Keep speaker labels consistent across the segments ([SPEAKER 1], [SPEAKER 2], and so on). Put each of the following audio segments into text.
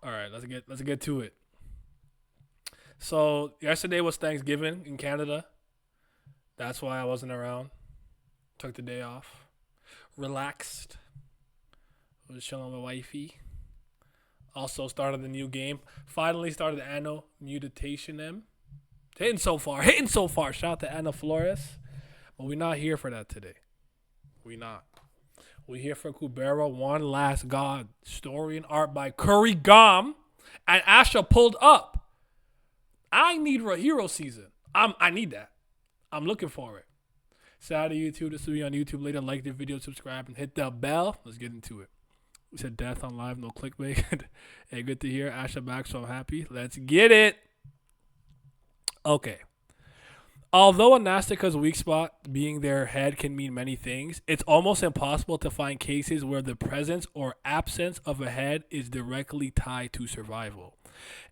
[SPEAKER 1] All right, let's get to it. So yesterday was Thanksgiving in Canada. That's why I wasn't around. Took the day off. Relaxed. Was chilling with wifey. Also started the new game. Finally started the Anno Mutation M. Hitting so far. Hitting so far. Shout out to Anna Flores. But we're not here for that today. We not. We're here for Kubera, One Last God. Story and art by Curry Gom. And Asha pulled up. I need a hero season. I need that. I'm looking for it. Shout out to YouTube. This will be on YouTube later. Like the video, subscribe, and hit the bell. Let's get into it. We said death on live, no clickbait. Hey, good to hear. Asha back, so I'm happy. Let's get it. Okay. Although a Nastica's weak spot being their head can mean many things, it's almost impossible to find cases where the presence or absence of a head is directly tied to survival.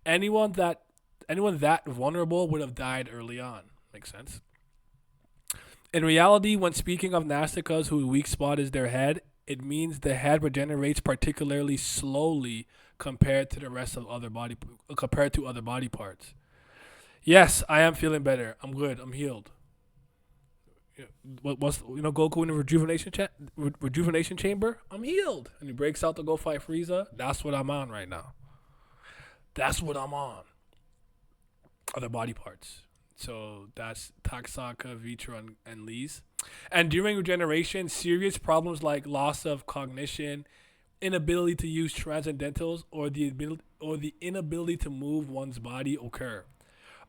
[SPEAKER 1] Anyone that anyone that vulnerable would have died early on. Makes sense. In reality, when speaking of Nasticas whose weak spot is their head, it means the head regenerates particularly slowly compared to the rest of compared to other body parts. Yes, I am feeling better. I'm good. I'm healed. Yeah, what's Goku in the rejuvenation chamber? I'm healed, and he breaks out to go fight Frieza. That's what I'm on right now. That's what I'm on. Other body parts. So that's Taksaka, Vitra, and Lee's. And during regeneration, serious problems like loss of cognition, inability to use transcendentals, or the inability to move one's body occur.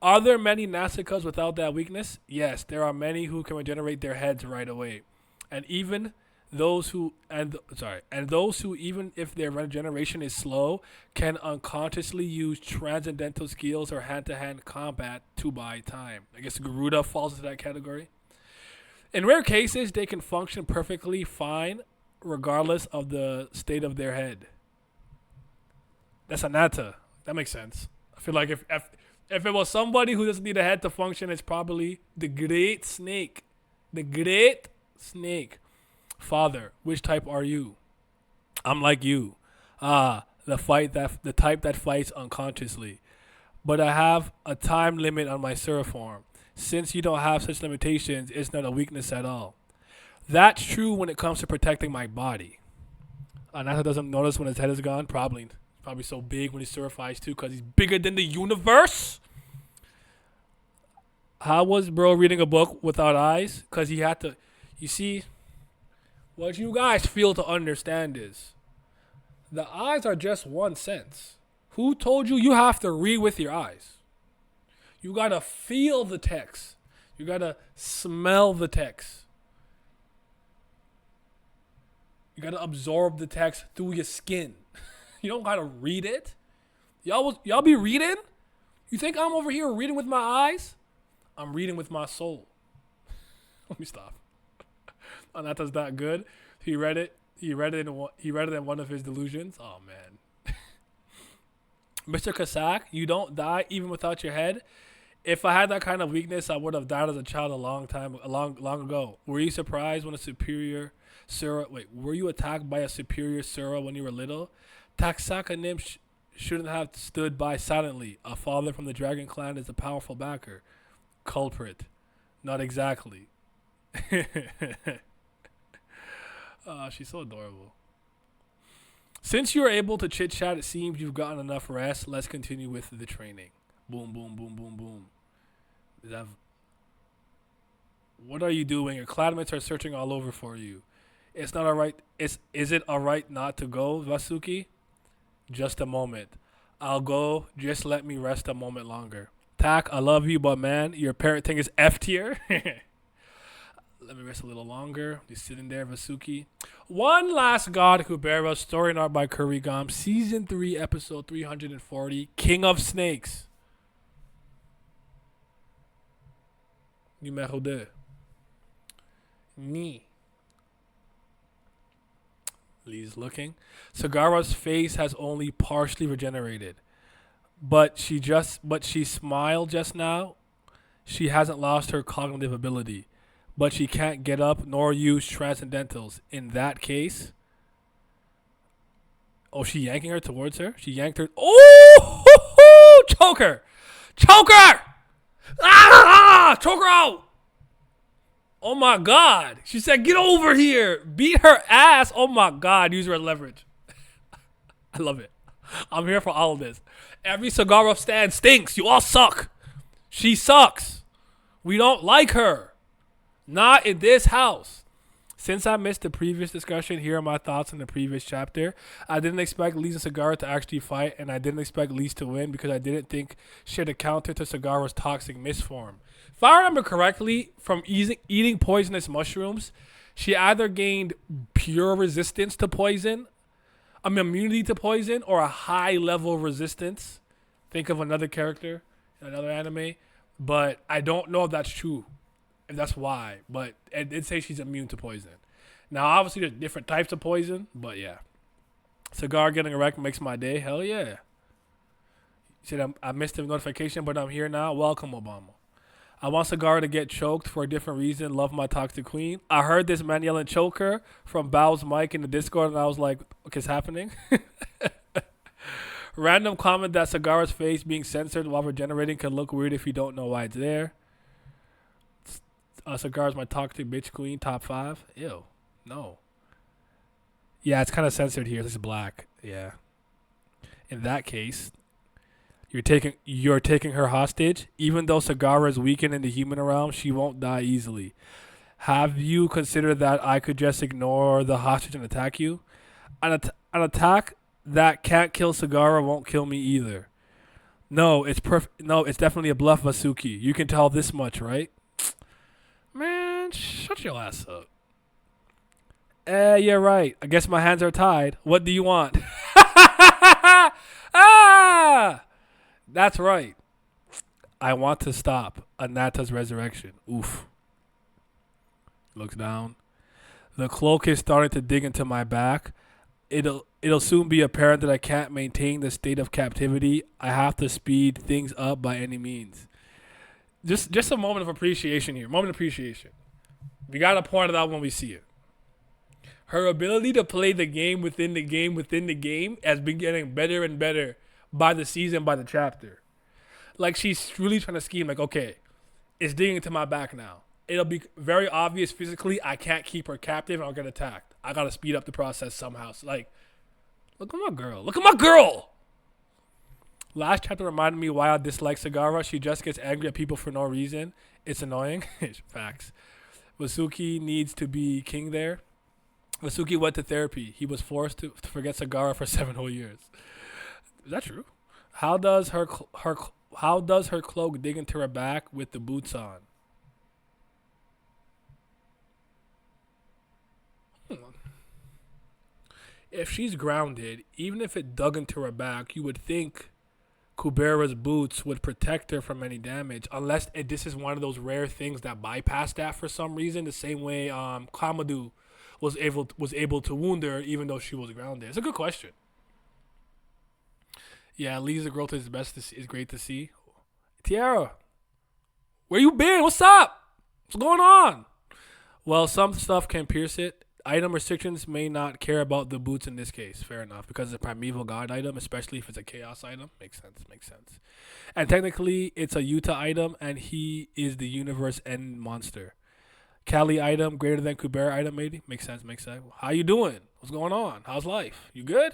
[SPEAKER 1] Are there many Nasicas without that weakness? Yes, there are many who can regenerate their heads right away, and even those who even if their regeneration is slow can unconsciously use transcendental skills or hand-to-hand combat to buy time. I guess Garuda falls into that category. In rare cases, they can function perfectly fine regardless of the state of their head. That's Anata. That makes sense. I feel like if it was somebody who doesn't need a head to function, it's probably the Great Snake. The Great Snake. Father, which type are you? I'm like you. The type that fights unconsciously. But I have a time limit on my Seraform. Since you don't have such limitations, it's not a weakness at all. That's true when it comes to protecting my body. Anata doesn't notice when his head is gone. Probably so big when he certifies too, because he's bigger than the universe. How was bro reading a book without eyes? Because he had to. You see, what you guys feel to understand is the eyes are just one sense. Who told you you have to read with your eyes? You gotta feel the text. You gotta smell the text. You gotta absorb the text through your skin. You don't gotta read it. Y'all be reading? You think I'm over here reading with my eyes? I'm reading with my soul. Let me stop. Anata's that good. He read it. He read it in one of his delusions. Oh man. Mr. Kasak, you don't die even without your head. If I had that kind of weakness, I would have died as a child long ago. Were you surprised when a superior Sura? Wait, were you attacked by a superior Sura when you were little? Taksaka Nim shouldn't have stood by silently. A father from the Dragon Clan is a powerful backer. Culprit. Not exactly. She's so adorable. Since you're able to chit chat, it seems you've gotten enough rest. Let's continue with the training. Boom, boom, boom, boom, boom. What are you doing? Your clanmates are searching all over for you. It's not alright. Is it alright not to go, Vasuki? Just a moment. I'll go. Just let me rest a moment longer. Tak, I love you, but man, your parenting is F tier. Let me rest a little longer. He's sitting there, Vasuki. One Last God, Kubera, story and art by Kurigam, Season 3, Episode 340, King of Snakes. Numéro 2. Ni. Lee's looking. Sagara's face has only partially regenerated. But she smiled just now. She hasn't lost her cognitive ability. But she can't get up nor use transcendentals. In that case, Oh, she yanking her towards her. She yanked her. Oh, choke her, choke her. Ah, choke her out. Oh my God. She said, get over here. Beat her ass. Oh my God. Use her as leverage. I love it. I'm here for all of this. Every Sagara stand stinks. You all suck. She sucks. We don't like her. Not in this house. Since I missed the previous discussion, here are my thoughts on the previous chapter. I didn't expect Lise and Sagara to actually fight, and I didn't expect Lise to win because I didn't think she had a counter to Sagara's toxic misform. If I remember correctly, from eating poisonous mushrooms, she either gained pure resistance to poison, immunity to poison, or a high level of resistance. Think of another character in another anime, but I don't know if that's true. If that's why, but it did say she's immune to poison. Now, obviously, there's different types of poison, but yeah. Cigar getting a wreck makes my day. Hell yeah. He said, I missed the notification, but I'm here now. Welcome, Obama. I want Cigar to get choked for a different reason. Love my toxic queen. I heard this man yelling choke her from Bao's mic in the Discord, and I was like, what's happening? Random comment that Sagara's face being censored while regenerating can look weird if you don't know why it's there. Sagara's my toxic bitch queen, top 5. Ew. No. Yeah, it's kind of censored here. This is black. Yeah. In that case, you're taking her hostage. Even though Sagara is weakened in the human realm, she won't die easily. Have you considered that I could just ignore the hostage and attack you? An attack that can't kill Sagara won't kill me either. No, it's perfect. No, it's definitely a bluff, Vasuki. You can tell this much, right? Man, shut your ass up. You're right. I guess my hands are tied. What do you want? Ah! That's right. I want to stop Anata's resurrection. Oof. Looks down. The cloak is starting to dig into my back. It'll soon be apparent that I can't maintain the state of captivity. I have to speed things up by any means. Just a moment of appreciation here. Moment of appreciation. We gotta point it out when we see it. Her ability to play the game within the game within the game has been getting better and better by the season, by the chapter. Like, she's really trying to scheme, like, okay, it's digging into my back now. It'll be very obvious physically I can't keep her captive and I'll get attacked. I gotta speed up the process somehow. So, like, look at my girl. Look at my girl! Last chapter reminded me why I dislike Sagara. She just gets angry at people for no reason. It's annoying. Facts. Vasuki needs to be king there. Vasuki went to therapy. He was forced to forget Sagara for 7 whole years. Is that true? How does her cloak dig into her back with the boots on? If she's grounded, even if it dug into her back, you would think Kubera's boots would protect her from any damage, unless this is one of those rare things that bypass that for some reason, the same way Kamadu was able to wound her even though she was grounded. It's a good question. Yeah, Lisa's growth is is great to see. Tiara, where you been? What's up? What's going on? Well, some stuff can pierce it. Item restrictions may not care about the boots in this case. Fair enough, because it's a primeval god item, especially if it's a chaos item. Makes sense. And technically, it's a Yuta item, and he is the universe end monster. Kali item greater than Kubera item, maybe. Makes sense. How you doing? What's going on? How's life? You good?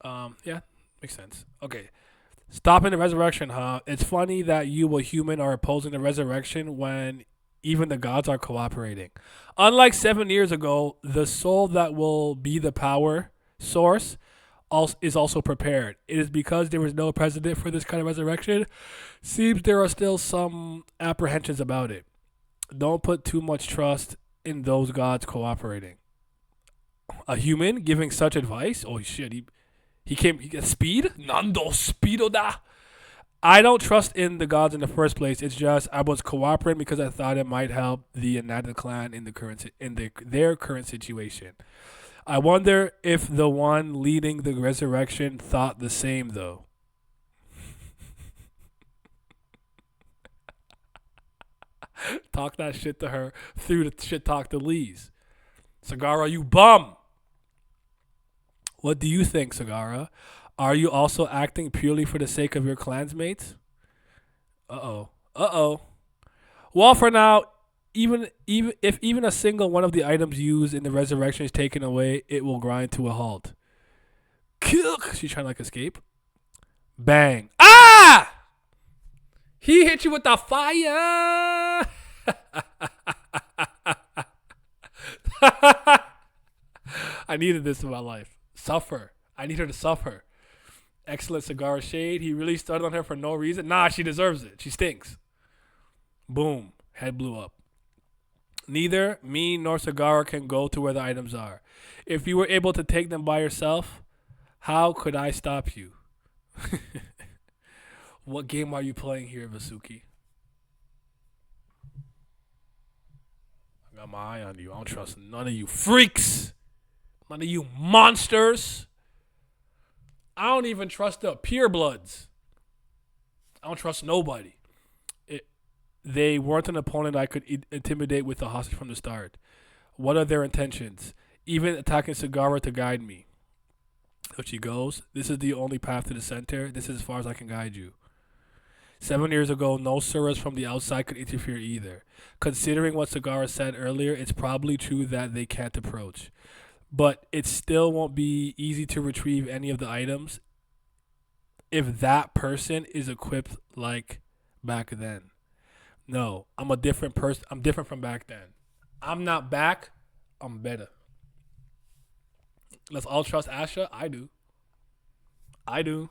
[SPEAKER 1] Yeah, makes sense. Okay. Stopping the resurrection, huh? It's funny that you, a human, are opposing the resurrection when even the gods are cooperating. Unlike 7 years ago, the soul that will be the power source is also prepared. It is because there was no precedent for this kind of resurrection. Seems there are still some apprehensions about it. Don't put too much trust in those gods cooperating. A human giving such advice? Oh shit, he got speed? Nando speedo da. I don't trust in the gods in the first place. It's just I was cooperating because I thought it might help the Anata clan in their current situation. I wonder if the one leading the resurrection thought the same though. Talk that shit to her through the shit talk to Lise. Sagara, you bum. What do you think, Sagara? Are you also acting purely for the sake of your clansmates? Uh oh. Uh oh. Well, for now, even a single one of the items used in the resurrection is taken away, it will grind to a halt. She's trying to like escape. Bang. Ah! He hit you with the fire. I needed this in my life. Suffer. I need her to suffer. Excellent cigar shade. He really started on her for no reason. Nah, she deserves it. She stinks. Boom. Head blew up. Neither me nor Sagara can go to where the items are. If you were able to take them by yourself, how could I stop you? What game are you playing here, Vasuki? I got my eye on you. I don't trust none of you freaks. None of you monsters. I don't even trust the purebloods. I don't trust nobody. They weren't an opponent I could intimidate with a hostage from the start. What are their intentions? Even attacking Sagara to guide me. So she goes, this is the only path to the center. This is as far as I can guide you. 7 years ago, no Suras from the outside could interfere either. Considering what Sagara said earlier, it's probably true that they can't approach. But it still won't be easy to retrieve any of the items if that person is equipped like back then. No, I'm a different person. I'm different from back then. I'm not back. I'm better. Let's all trust Asha. I do. I do.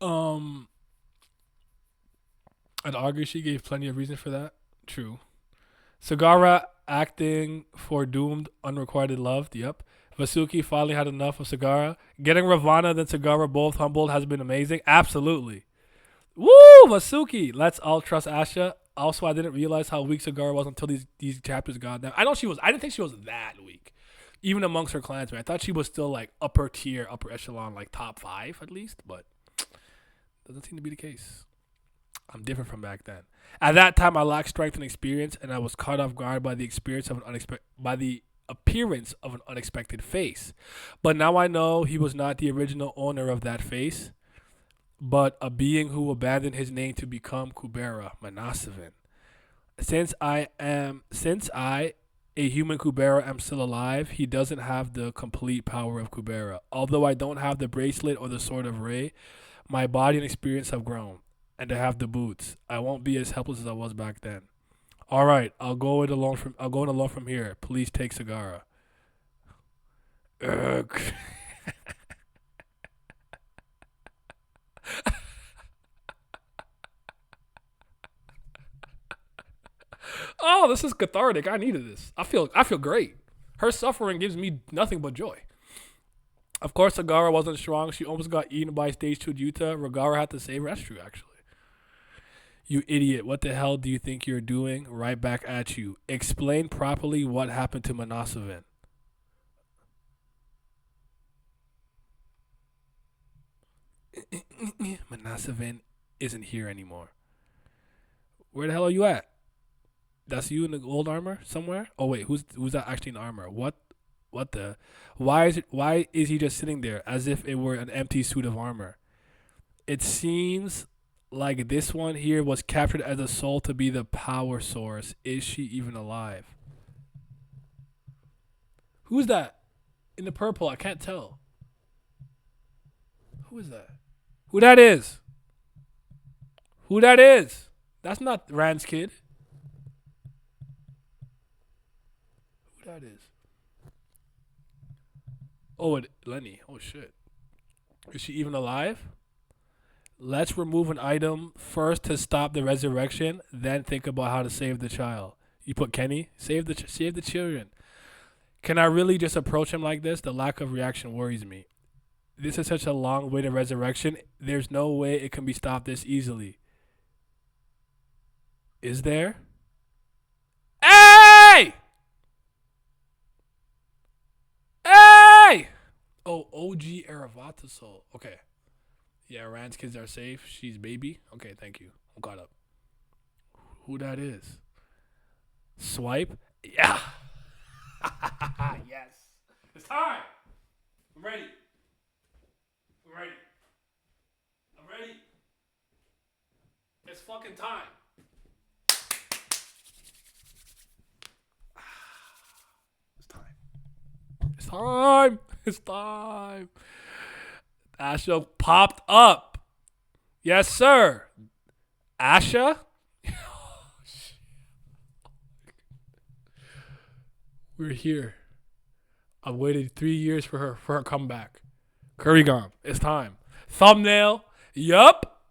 [SPEAKER 1] Um, I'd argue she gave plenty of reason for that. True. Sagara acting for doomed, unrequited love. Yep. Vasuki finally had enough of Sagara. Getting Ravana and Sagara both humbled has been amazing. Absolutely. Woo, Vasuki. Let's all trust Asha. Also, I didn't realize how weak Sagara was until these chapters got down. I know she was. I didn't think she was that weak, even amongst her clansmen. I thought she was still like upper tier, upper echelon, like top 5 at least. But doesn't seem to be the case. I'm different from back then. At that time, I lacked strength and experience, and I was caught off guard by the experience of by the appearance of an unexpected face. But now I know he was not the original owner of that face, but a being who abandoned his name to become Kubera, Manasavin. Since I, a human Kubera, am still alive, he doesn't have the complete power of Kubera. Although I don't have the bracelet or the sword of Ray, my body and experience have grown, and I have the boots. I won't be as helpless as I was back then. All right, I'll go it alone from here. Please take Sagara. Ugh. Oh, this is cathartic. I needed this. I feel great. Her suffering gives me nothing but joy. Of course, Sagara wasn't strong. She almost got eaten by stage 2 Yuta. Ragara had to save her. That's true, actually. You idiot. What the hell do you think you're doing? Right back at you. Explain properly what happened to Manasavin. Manasavin isn't here anymore. Where the hell are you at? That's you in the gold armor somewhere? Oh wait, who's that actually in armor? What the why is he just sitting there as if it were an empty suit of armor? It seems like this one here was captured as a soul to be the power source. Is she even alive? Who's that? In the purple, I can't tell. Who is that? Who that is? Who that is? That's not Rand's kid. Who that is? Oh, Lenny. Oh shit. Is she even alive? Let's remove an item first to stop the resurrection, then think about how to save the child. You put Kenny, save the children. Can I really just approach him like this? The lack of reaction worries me. This is such a long way to resurrection. There's no way it can be stopped this easily. Is there? Hey! Hey! Oh, OG Aravata soul. Okay. Yeah, Rand's kids are safe. She's baby. Okay, thank you. I'm caught up. Who that is? Swipe? Yeah. Yes. It's time. I'm ready. I'm ready. I'm ready. It's fucking time. It's time. It's time. It's time. Asha popped up. Yes, sir. Asha? We're here. I've waited 3 years for her comeback. Curry gone. It's time. Thumbnail. Yup.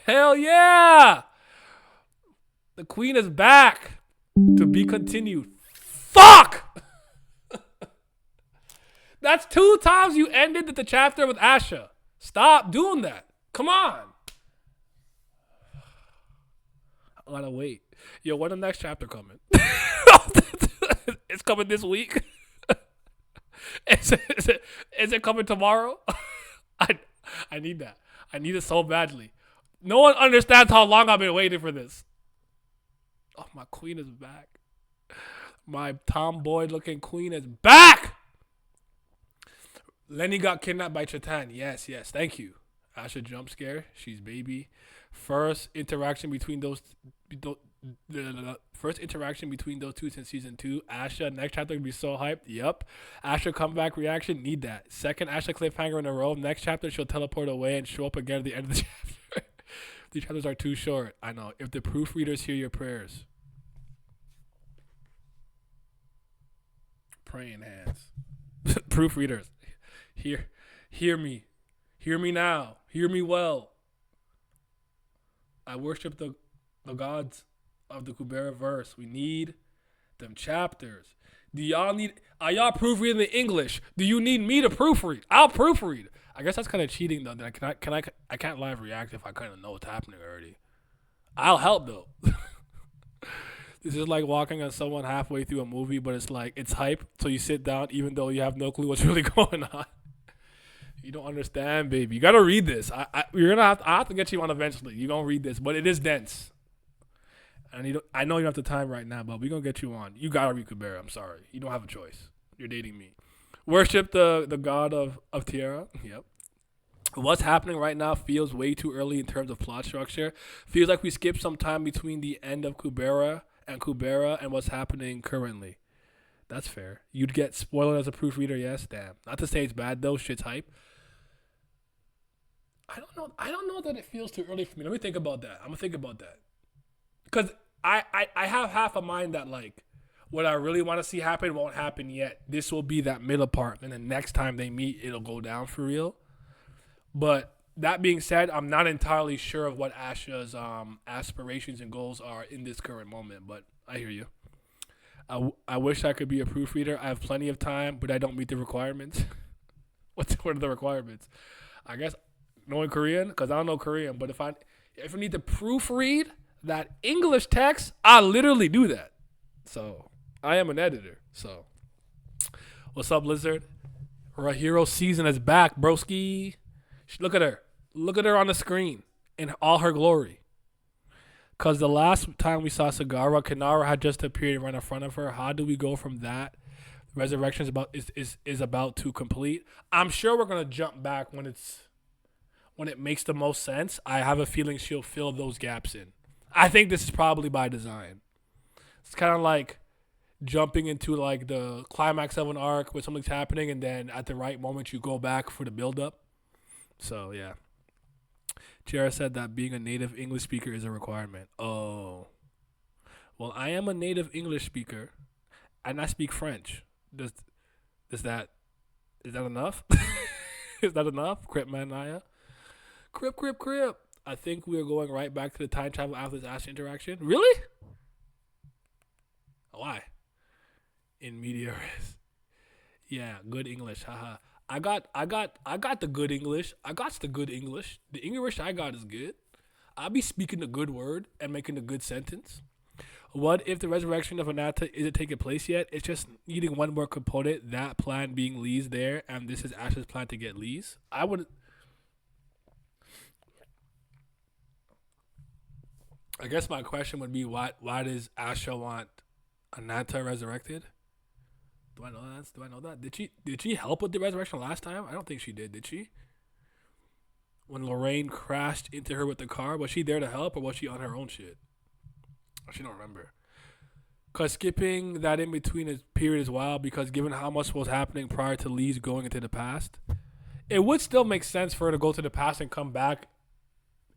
[SPEAKER 1] Hell yeah. The queen is back. To be continued. Fuck! That's 2 times you ended the chapter with Asha. Stop doing that. Come on. I gotta wait. Yo, when the next chapter coming? It's coming this week. Is it coming tomorrow? I I need that. I need it so badly. No one understands how long I've been waiting for this. Oh, my queen is back. My tomboy looking queen is back. Lenny got kidnapped by Chatan. Yes, yes. Thank you. Asha jump scare. She's baby. First interaction between those. The first interaction between those two since season 2. Asha next chapter gonna be so hyped. Yep. Asha comeback reaction. Need that. Second Asha cliffhanger in a row. Next chapter she'll teleport away and show up again at the end of the chapter. These chapters are too short. I know. If the proofreaders hear your prayers. Praying hands. Proofreaders. Hear me. Hear me now. Hear me well. I worship the gods of the Kubera verse. We need them chapters. Are y'all proofreading the English? Do you need me to proofread? I'll proofread. I guess that's kind of cheating though. I can't live react if I kind of know what's happening already. I'll help though. This is like walking on someone halfway through a movie, but it's like it's hype, so you sit down even though you have no clue what's really going on. You don't understand, baby. You gotta read this. I have to get you on eventually. You're gonna read this, but it is dense. And I know you don't have the time right now, but we're gonna get you on. You gotta read Kubera. I'm sorry. You don't have a choice. You're dating me. Worship the god of Tierra. Yep. What's happening right now feels way too early in terms of plot structure. Feels like we skipped some time between the end of Kubera and what's happening currently. That's fair. You'd get spoiled as a proofreader, yes, damn. Not to say it's bad though, shit's hype. I don't know that it feels too early for me. Let me think about that. I'm gonna think about that. Because I have half a mind that like what I really want to see happen won't happen yet. This will be that middle part, and the next time they meet, it'll go down for real. But that being said, I'm not entirely sure of what Asha's aspirations and goals are in this current moment. But I hear you. I wish I could be a proofreader. I have plenty of time, but I don't meet the requirements. What are the requirements? I guess knowing Korean, because I don't know Korean. But if I need to proofread that English text, I literally do that. So I am an editor. So what's up, Lizard? Her hero season is back, broski. Look at her. Look at her on the screen in all her glory. Because the last time we saw Sagara, Kanara had just appeared right in front of her. How do we go from that? Resurrection is about to complete. I'm sure we're gonna jump back when it makes the most sense. I have a feeling she'll fill those gaps in. I think this is probably by design. It's kind of like jumping into like the climax of an arc where something's happening, and then at the right moment you go back for the build up. So yeah. Jara said that being a native English speaker is a requirement. Oh. Well, I am a native English speaker and I speak French. Is that enough? Is that enough? Crip man Naya? Crip. I think we are going right back to the time travel after this Asha interaction. Really? Why? In media res. Yeah, good English. Haha. I got the good English. I got the good English. The English I got is good. I'll be speaking the good word and making a good sentence. What if the resurrection of Anata isn't taking place yet? It's just needing one more component, that plan being Lee's there, and this is Ash's plan to get Lee's. I guess my question would be why does Asha want Anata resurrected? Do I know that? Do I know that? Did she help with the resurrection last time? I don't think she did. Did she? When Lorraine crashed into her with the car, was she there to help or was she on her own shit? She don't remember. Cause skipping that in between is period is wild because given how much was happening prior to Lee's going into the past, it would still make sense for her to go to the past and come back,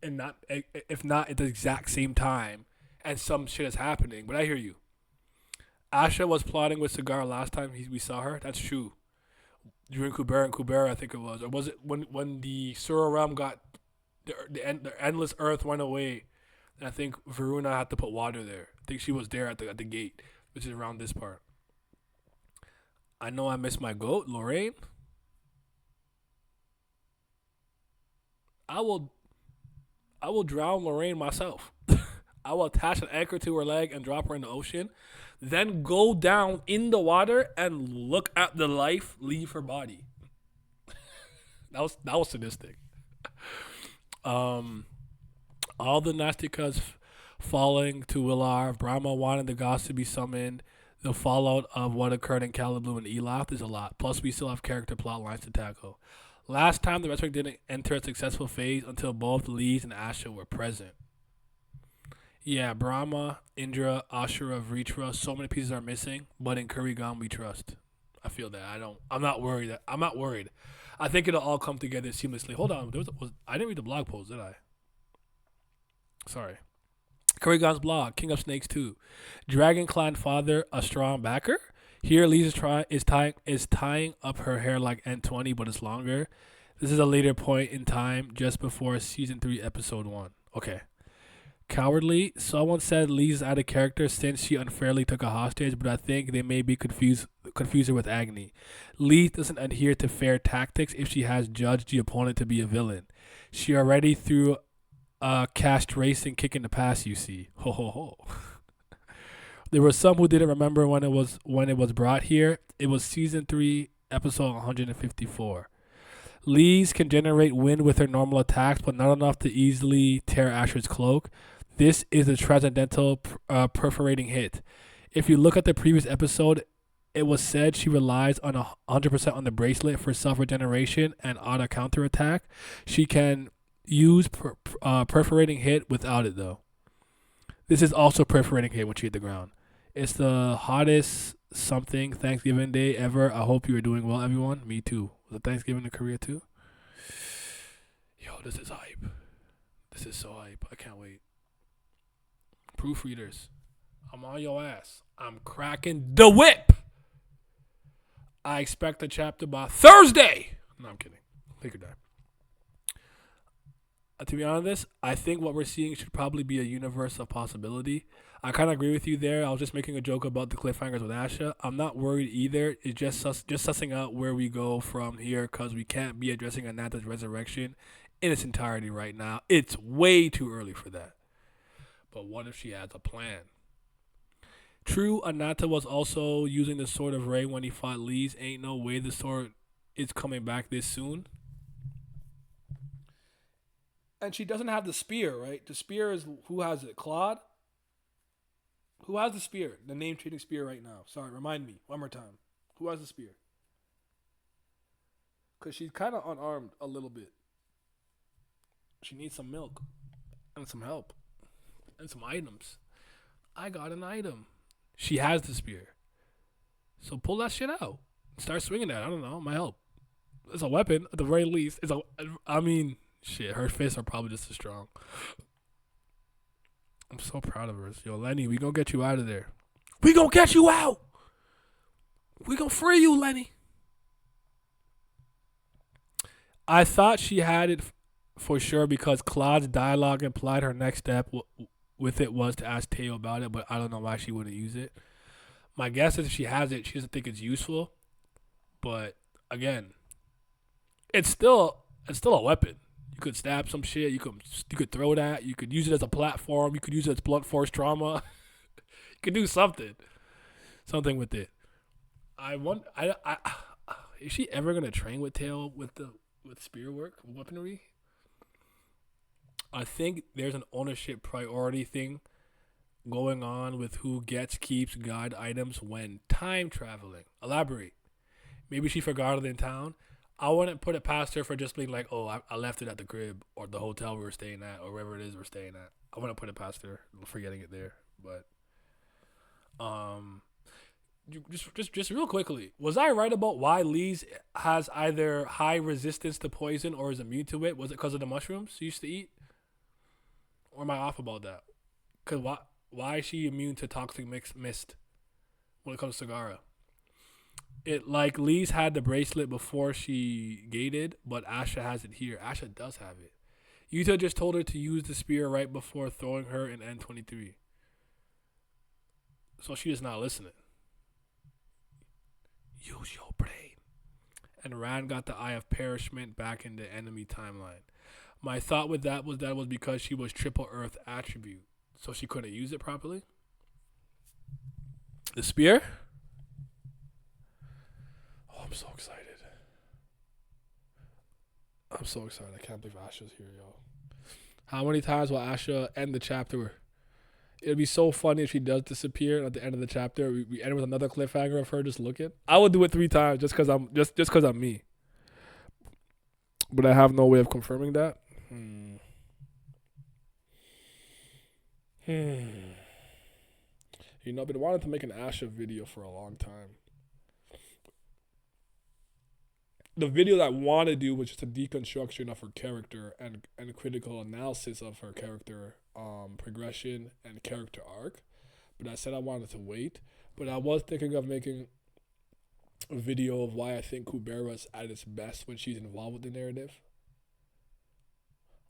[SPEAKER 1] and not if not at the exact same time, and some shit is happening. But I hear you. Asha was plotting with Sagara last time we saw her. That's true. During Kubera, I think it was, or was it when the Sura realm got the endless earth went away? And I think Varuna had to put water there. I think she was there at the gate, which is around this part. I know I missed my goat, Lorraine. I will drown Lorraine myself. I will attach an anchor to her leg and drop her in the ocean, then go down in the water and look at the life leave her body. That was sadistic. All the Nastikas falling to Willar, Brahma wanted the gods to be summoned. The fallout of what occurred in Caliblu and Eloth is a lot. Plus, we still have character plot lines to tackle. Last time, the Resurrect didn't enter a successful phase until both Lees and Asha were present. Yeah, Brahma, Indra, Ashura, Vritra, so many pieces are missing, but in Kurigan we trust. I feel that. I'm not worried. I think it'll all come together seamlessly. Hold on. I didn't read the blog post, did I? Sorry. Kurigan's blog, King of Snakes 2. Dragon Clan father, a strong backer. Here, Lisa is tying up her hair like N20, but it's longer. This is a later point in time, just before season 3, episode 1. Okay. Cowardly. Someone said Lee's out of character since she unfairly took a hostage, but I think they may be confuse her with Agni. Lee doesn't adhere to fair tactics if she has judged the opponent to be a villain. She already threw a cast racing kick in the past, you see. Ho ho ho. There were some who didn't remember when it was brought here. It was season 3, episode 154. Lee's can generate wind with her normal attacks, but not enough to easily tear Asher's cloak. This is a transcendental perforating hit. If you look at the previous episode, it was said she relies on 100% on the bracelet for self-regeneration and auto counterattack. She can use perforating hit without it, though. This is also perforating hit when she hit the ground. It's the hottest something Thanksgiving Day ever. I hope you are doing well, everyone. Me too. Was it Thanksgiving in Korea too? Yo, this is hype. This is so hype. I can't wait. Proofreaders, I'm on your ass. I'm cracking the whip. I expect a chapter by Thursday. No, I'm kidding. Take your time. To be honest, I think what we're seeing should probably be a universe of possibility. I kind of agree with you there. I was just making a joke about the cliffhangers with Asha. I'm not worried either. It's just sussing out where we go from here because we can't be addressing Ananta's resurrection in its entirety right now. It's way too early for that. But what if she has a plan? True, Ananta was also using the Sword of Ray when he fought Lee's. Ain't no way the sword is coming back this soon. And she doesn't have the spear, right? The spear is, who has it? Claude? Who has the spear? The name-changing spear right now. Sorry, remind me one more time. Who has the spear? Because she's kind of unarmed a little bit. She needs some milk and some help and some items. I got an item. She has the spear. So pull that shit out. Start swinging that. I don't know. My help. It's a weapon at the very least. Shit, her fists are probably just as strong. I'm so proud of her. Yo, Lenny, we gonna get you out of there. We gonna get you out. We gonna free you, Lenny. I thought she had it for sure because Claude's dialogue implied her next step with it was to ask Teo about it, but I don't know why she wouldn't use it. My guess is if she has it, she doesn't think it's useful. But again, it's still a weapon. You could stab some shit. You could throw that. You could use it as a platform. You could use it as blunt force trauma. You could do something with it. Is she ever gonna train with Tail with spear work, weaponry? I think there's an ownership priority thing going on with who gets, keeps, guide items when time traveling? Elaborate. Maybe she forgot it in town. I wouldn't put it past her for just being like, oh, I left it at the crib or the hotel we were staying at or wherever it is we're staying at. I wouldn't put it past her forgetting it there. But um, just real quickly, was I right about why Lee's has either high resistance to poison or is immune to it? Was it because of the mushrooms she used to eat, or am I off about that? Cause why is she immune to toxic mist when it comes to Sagara? It like Lee's had the bracelet before she gated, but Asha has it here. Asha does have it. Yuta just told her to use the spear right before throwing her in N23. So she is not listening. Use your brain. And Rand got the Eye of Perishment back in the enemy timeline. My thought with that was because she was triple Earth attribute, so she couldn't use it properly. The spear? Oh, I'm so excited. I'm so excited. I can't believe Asha's here, yo. How many times will Asha end the chapter? It'd be so funny if she does disappear and at the end of the chapter. We end with another cliffhanger of her just looking. I would do it 3 times just because I'm me. But I have no way of confirming that. You know, I've been wanting to make an Asha video for a long time. The video that I want to do was just a deconstruction of her character and critical analysis of her character progression and character arc. But I said I wanted to wait. But I was thinking of making a video of why I think Kubera is at its best when she's involved with the narrative.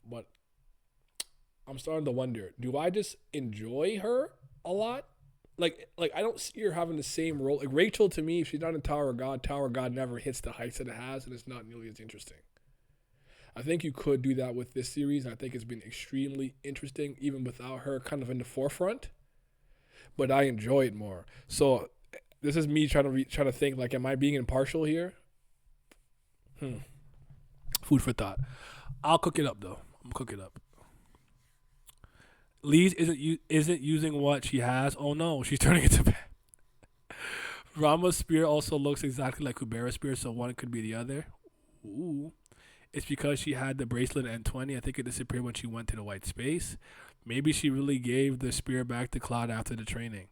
[SPEAKER 1] But I'm starting to wonder, do I just enjoy her a lot? Like I don't see her having the same role. Like Rachel, to me, if she's not in Tower of God never hits the heights that it has, and it's not nearly as interesting. I think you could do that with this series, and I think it's been extremely interesting, even without her kind of in the forefront. But I enjoy it more. So this is me trying to think, like, am I being impartial here? Food for thought. I'll cook it up, though. I'm cook it up. Lee's isn't using what she has. Oh no, she's turning it to bad. Rama's spear also looks exactly like Kubera's spear, so one could be the other. Ooh. It's because she had the bracelet at N20. I think it disappeared when she went to the white space. Maybe she really gave the spear back to Cloud after the training.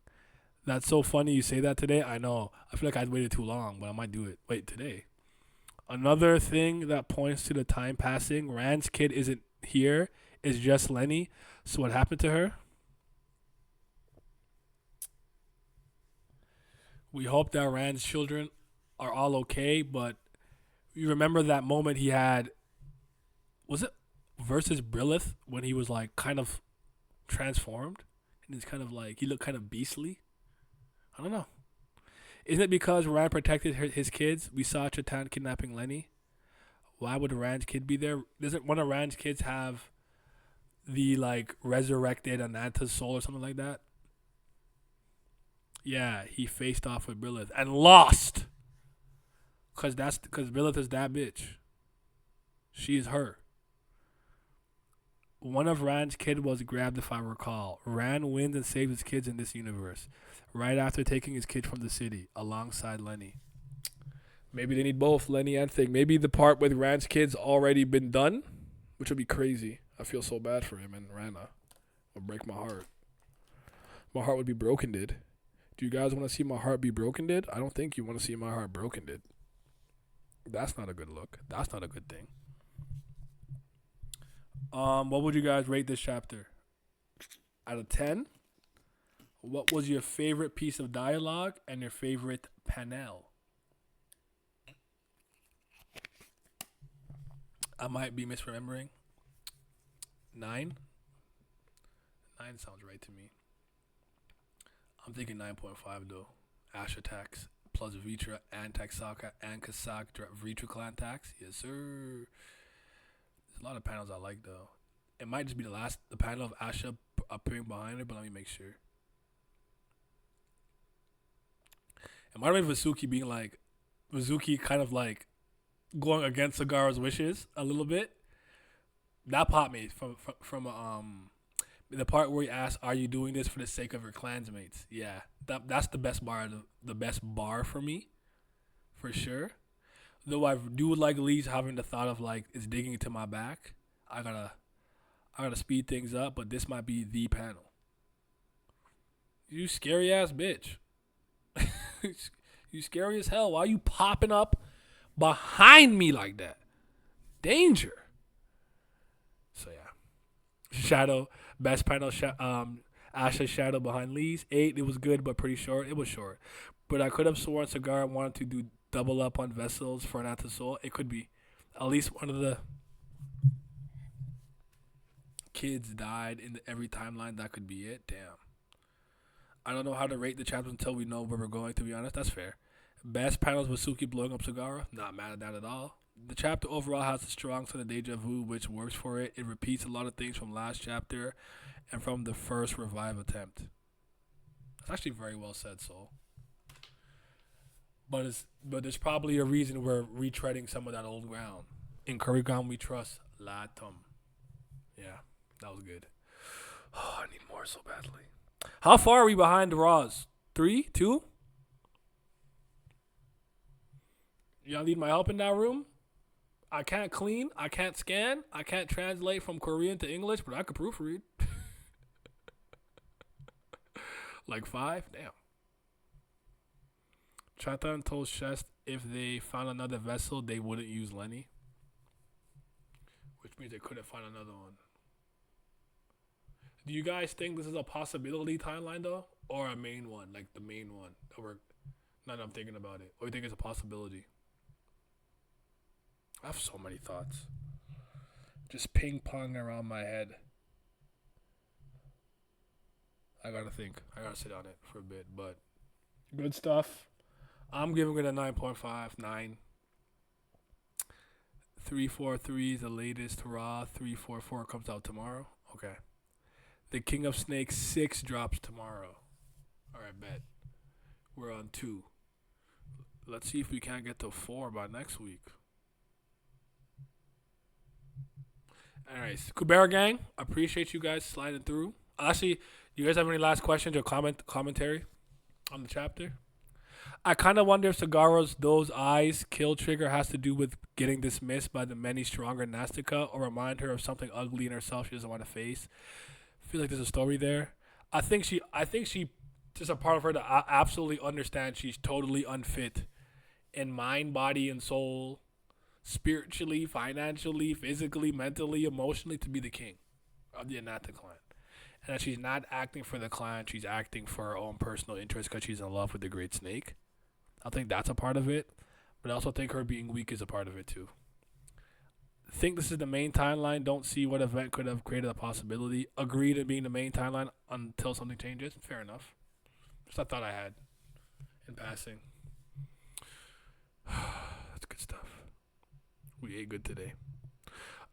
[SPEAKER 1] That's so funny you say that today. I know. I feel like I waited too long, but I might do it. Wait, today. Another thing that points to the time passing, Rand's kid isn't here. It's just Lenny. So what happened to her? We hope that Rand's children are all okay, but you remember that moment he had, was it versus Brilith when he was like kind of transformed? And he's kind of like, he looked kind of beastly. I don't know. Isn't it because Rand protected his kids? We saw Chatan kidnapping Lenny. Why would Rand's kid be there? Doesn't one of Rand's kids have the like resurrected Ananta's soul or something like that? Yeah, he faced off with Brilith and lost. Cause Brilith is that bitch. She is her. One of Rand's kid was grabbed, if I recall. Rand wins and saves his kids in this universe, right after taking his kid from the city, alongside Lenny. Maybe they need both, Lenny and Thing. Maybe the part with Rand's kids already been done, which would be crazy. I feel so bad for him and Rana. It would break my heart. My heart would be broken, did. Do you guys want to see my heart be broken, did? I don't think you want to see my heart broken, did. That's not a good look. That's not a good thing. What would you guys rate this chapter? Out of 10? What was your favorite piece of dialogue and your favorite panel? I might be misremembering. 9? 9 sounds right to me. I'm thinking 9.5 though. Asha tax plus Vitra and Taxaka and Kasak Vitra clan tax. Yes, sir. There's a lot of panels I like though. It might just be the panel of Asha appearing behind her, but let me make sure. It might have been Vasuki being like, Vasuki kind of like going against Sagara's wishes a little bit. That popped me from The part where he asks, "Are you doing this for the sake of your clansmates?" Yeah, that's the best bar. The best bar for me, for sure. Though I do like Lee's having the thought of like it's digging into my back. I gotta I gotta speed things up, but this might be the panel. You scary ass bitch. You scary as hell. Why are you popping up behind me like that? Danger. So yeah. Shadow, best panel. Asha Shadow behind Lee's 8. It was good, but pretty short. It was short, but I could have sworn Sagara wanted to do double up on vessels for an Soul. It could be. At least one of the kids died in every timeline. That could be it. Damn. I don't know how to rate the chapters until we know where we're going. To be honest, that's fair. Best panels with Suki blowing up Sagara. Not mad at that at all. The chapter overall has a strong sense of deja vu, which works for it. It repeats a lot of things from last chapter and from the first revive attempt. That's actually very well said, Soul. But there's probably a reason we're retreading some of that old ground. In curry ground we trust. Latum. Yeah, that was good. Oh, I need more so badly. How far are we behind the Raws? 3, 2? Y'all need my help in that room? I can't clean. I can't scan. I can't translate from Korean to English, but I could proofread. Like 5? Damn. Chatan told Chest if they found another vessel, they wouldn't use Lenny. Which means they couldn't find another one. Do you guys think this is a possibility timeline, though? Or a main one? Like the main one? Now that I'm thinking about it. Or you think it's a possibility? I have so many thoughts. Just ping pong around my head. I gotta think. I gotta sit on it for a bit. But good stuff. I'm giving it a 9.5, 9. 343 is the latest. Raw 344 comes out tomorrow. Okay. The King of Snakes 6 drops tomorrow. Alright, bet. We're on 2. Let's see if we can't get to 4 by next week. Alright, Kubera gang, appreciate you guys sliding through. Actually, do you guys have any last questions or commentary on the chapter? I kind of wonder if Sagara's those eyes kill trigger has to do with getting dismissed by the many stronger Nastica or remind her of something ugly in herself she doesn't want to face. I feel like there's a story there. I think she just a part of her to absolutely understand she's totally unfit in mind, body, and soul, spiritually, financially, physically, mentally, emotionally to be the king of the Anata clan. And that she's not acting for the clan, she's acting for her own personal interest because she's in love with the Great Snake. I think that's a part of it, but I also think her being weak is a part of it too. Think this is the main timeline. Don't see what event could have created a possibility. Agree to being the main timeline until something changes. Fair enough. Just a thought I had in passing. That's good stuff. We ate good today.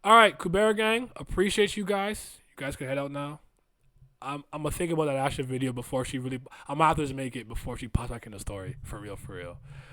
[SPEAKER 1] All right, Kubera gang. Appreciate you guys. You guys can head out now. I'm gonna think about that Asha video before she really. I'm gonna have to just make it before she pops back in the story. For real, for real.